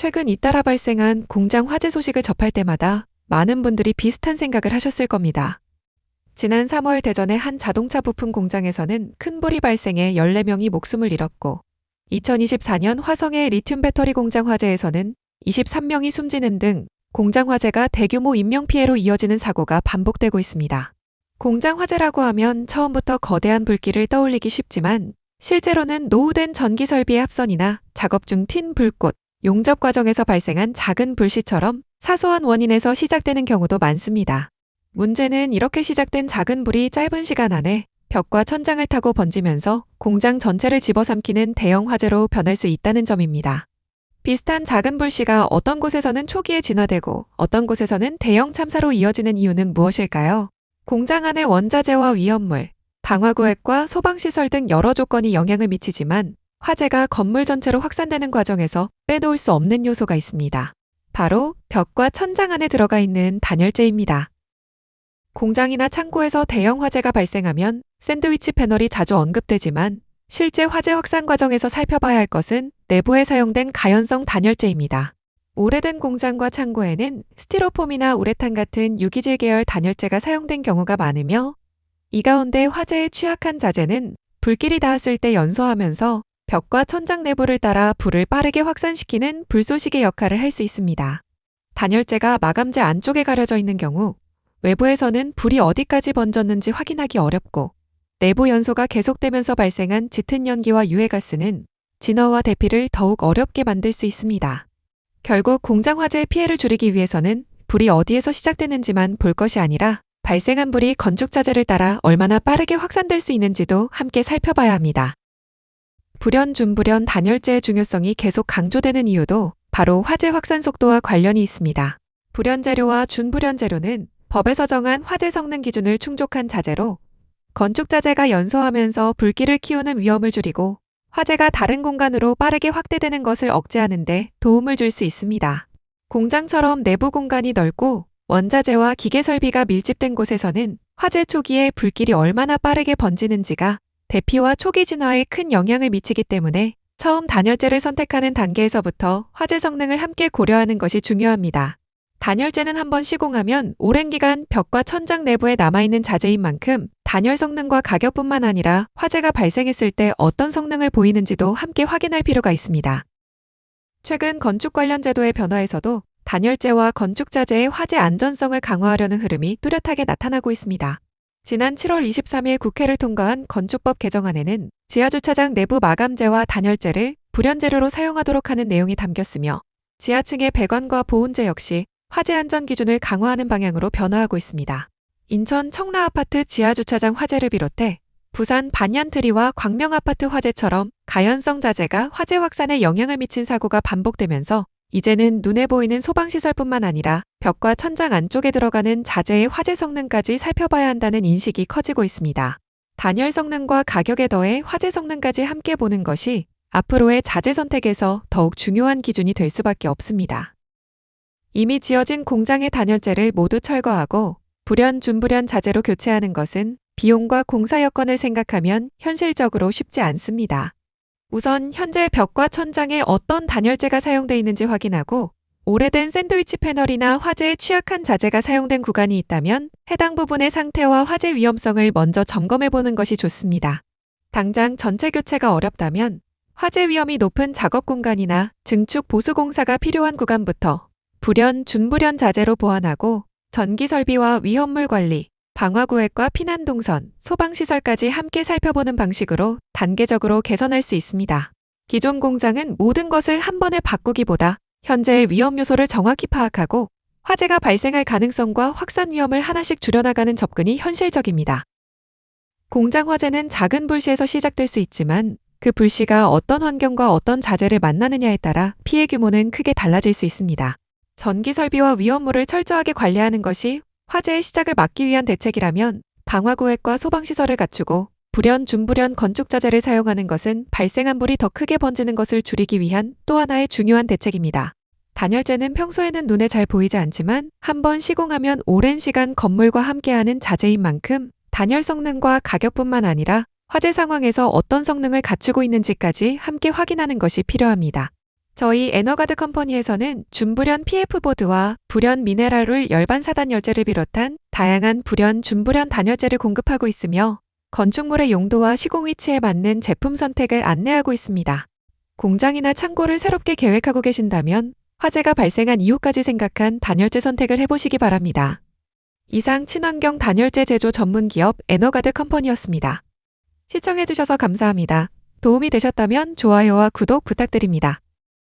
최근 잇따라 발생한 공장 화재 소식을 접할 때마다 많은 분들이 비슷한 생각을 하셨을 겁니다. 지난 3월 대전의 한 자동차 부품 공장에서는 큰 불이 발생해 14명이 목숨을 잃었고, 2024년 화성의 리튬 배터리 공장 화재에서는 23명이 숨지는 등 공장 화재가 대규모 인명피해로 이어지는 사고가 반복되고 있습니다. 공장 화재라고 하면 처음부터 거대한 불길을 떠올리기 쉽지만 실제로는 노후된 전기 설비의 합선이나 작업 중 튄 불꽃, 용접 과정에서 발생한 작은 불씨처럼 사소한 원인에서 시작되는 경우도 많습니다. 문제는 이렇게 시작된 작은 불이 짧은 시간 안에 벽과 천장을 타고 번지면서 공장 전체를 집어삼키는 대형 화재로 변할 수 있다는 점입니다. 비슷한 작은 불씨가 어떤 곳에서는 초기에 진화되고 어떤 곳에서는 대형 참사로 이어지는 이유는 무엇일까요? 공장 안의 원자재와 위험물, 방화구획과 소방시설 등 여러 조건이 영향을 미치지만 화재가 건물 전체로 확산되는 과정에서 빼놓을 수 없는 요소가 있습니다. 바로 벽과 천장 안에 들어가 있는 단열재입니다. 공장이나 창고에서 대형 화재가 발생하면 샌드위치 패널이 자주 언급되지만 실제 화재 확산 과정에서 살펴봐야 할 것은 내부에 사용된 가연성 단열재입니다. 오래된 공장과 창고에는 스티로폼이나 우레탄 같은 유기질 계열 단열재가 사용된 경우가 많으며 이 가운데 화재에 취약한 자재는 불길이 닿았을 때 연소하면서 벽과 천장 내부를 따라 불을 빠르게 확산시키는 불쏘시개 역할을 할 수 있습니다. 단열재가 마감재 안쪽에 가려져 있는 경우 외부에서는 불이 어디까지 번졌는지 확인하기 어렵고 내부 연소가 계속되면서 발생한 짙은 연기와 유해가스는 진화와 대피를 더욱 어렵게 만들 수 있습니다. 결국 공장 화재의 피해를 줄이기 위해서는 불이 어디에서 시작되는지만 볼 것이 아니라 발생한 불이 건축자재를 따라 얼마나 빠르게 확산될 수 있는지도 함께 살펴봐야 합니다. 불연, 준불연 단열재의 중요성이 계속 강조되는 이유도 바로 화재 확산 속도와 관련이 있습니다. 불연 재료와 준불연 재료는 법에서 정한 화재 성능 기준을 충족한 자재로 건축자재가 연소하면서 불길을 키우는 위험을 줄이고 화재가 다른 공간으로 빠르게 확대되는 것을 억제하는 데 도움을 줄 수 있습니다. 공장처럼 내부 공간이 넓고 원자재와 기계 설비가 밀집된 곳에서는 화재 초기에 불길이 얼마나 빠르게 번지는지가 대피와 초기 진화에 큰 영향을 미치기 때문에 처음 단열재를 선택하는 단계에서부터 화재 성능을 함께 고려하는 것이 중요합니다. 단열재는 한번 시공하면 오랜 기간 벽과 천장 내부에 남아있는 자재인 만큼 단열 성능과 가격뿐만 아니라 화재가 발생했을 때 어떤 성능을 보이는지도 함께 확인할 필요가 있습니다. 최근 건축 관련 제도의 변화에서도 단열재와 건축자재의 화재 안전성을 강화하려는 흐름이 뚜렷하게 나타나고 있습니다. 지난 7월 23일 국회를 통과한 건축법 개정안에는 지하주차장 내부 마감재와 단열재를 불연재료로 사용하도록 하는 내용이 담겼으며 지하층의 배관과 보온재 역시 화재 안전 기준을 강화하는 방향으로 변화하고 있습니다. 인천 청라아파트 지하주차장 화재를 비롯해 부산 반얀트리와 광명아파트 화재처럼 가연성 자재가 화재 확산에 영향을 미친 사고가 반복되면서 이제는 눈에 보이는 소방시설뿐만 아니라 벽과 천장 안쪽에 들어가는 자재의 화재 성능까지 살펴봐야 한다는 인식이 커지고 있습니다. 단열 성능과 가격에 더해 화재 성능까지 함께 보는 것이 앞으로의 자재 선택에서 더욱 중요한 기준이 될 수밖에 없습니다. 이미 지어진 공장의 단열재를 모두 철거하고 불연, 준불연 자재로 교체하는 것은 비용과 공사 여건을 생각하면 현실적으로 쉽지 않습니다. 우선 현재 벽과 천장에 어떤 단열재가 사용되어 있는지 확인하고 오래된 샌드위치 패널이나 화재에 취약한 자재가 사용된 구간이 있다면 해당 부분의 상태와 화재 위험성을 먼저 점검해보는 것이 좋습니다. 당장 전체 교체가 어렵다면 화재 위험이 높은 작업 공간이나 증축 보수 공사가 필요한 구간부터 불연, 준불연 자재로 보완하고 전기 설비와 위험물 관리, 방화구획과 피난동선, 소방시설까지 함께 살펴보는 방식으로 단계적으로 개선할 수 있습니다. 기존 공장은 모든 것을 한 번에 바꾸기보다 현재의 위험 요소를 정확히 파악하고 화재가 발생할 가능성과 확산 위험을 하나씩 줄여나가는 접근이 현실적입니다. 공장 화재는 작은 불씨에서 시작될 수 있지만 그 불씨가 어떤 환경과 어떤 자재를 만나느냐에 따라 피해 규모는 크게 달라질 수 있습니다. 전기 설비와 위험물을 철저하게 관리하는 것이 화재의 시작을 막기 위한 대책이라면 방화구획과 소방시설을 갖추고 불연, 준불연 건축자재를 사용하는 것은 발생한 불이 더 크게 번지는 것을 줄이기 위한 또 하나의 중요한 대책입니다. 단열재는 평소에는 눈에 잘 보이지 않지만 한번 시공하면 오랜 시간 건물과 함께하는 자재인 만큼 단열 성능과 가격뿐만 아니라 화재 상황에서 어떤 성능을 갖추고 있는지까지 함께 확인하는 것이 필요합니다. 저희 에너가드 컴퍼니에서는 준불연 PF보드와 불연 미네랄울 열반 사단 열재를 비롯한 다양한 불연, 준불연 단열재를 공급하고 있으며 건축물의 용도와 시공 위치에 맞는 제품 선택을 안내하고 있습니다. 공장이나 창고를 새롭게 계획하고 계신다면 화재가 발생한 이후까지 생각한 단열재 선택을 해보시기 바랍니다. 이상 친환경 단열재 제조 전문 기업 에너가드 컴퍼니였습니다. 시청해주셔서 감사합니다. 도움이 되셨다면 좋아요와 구독 부탁드립니다.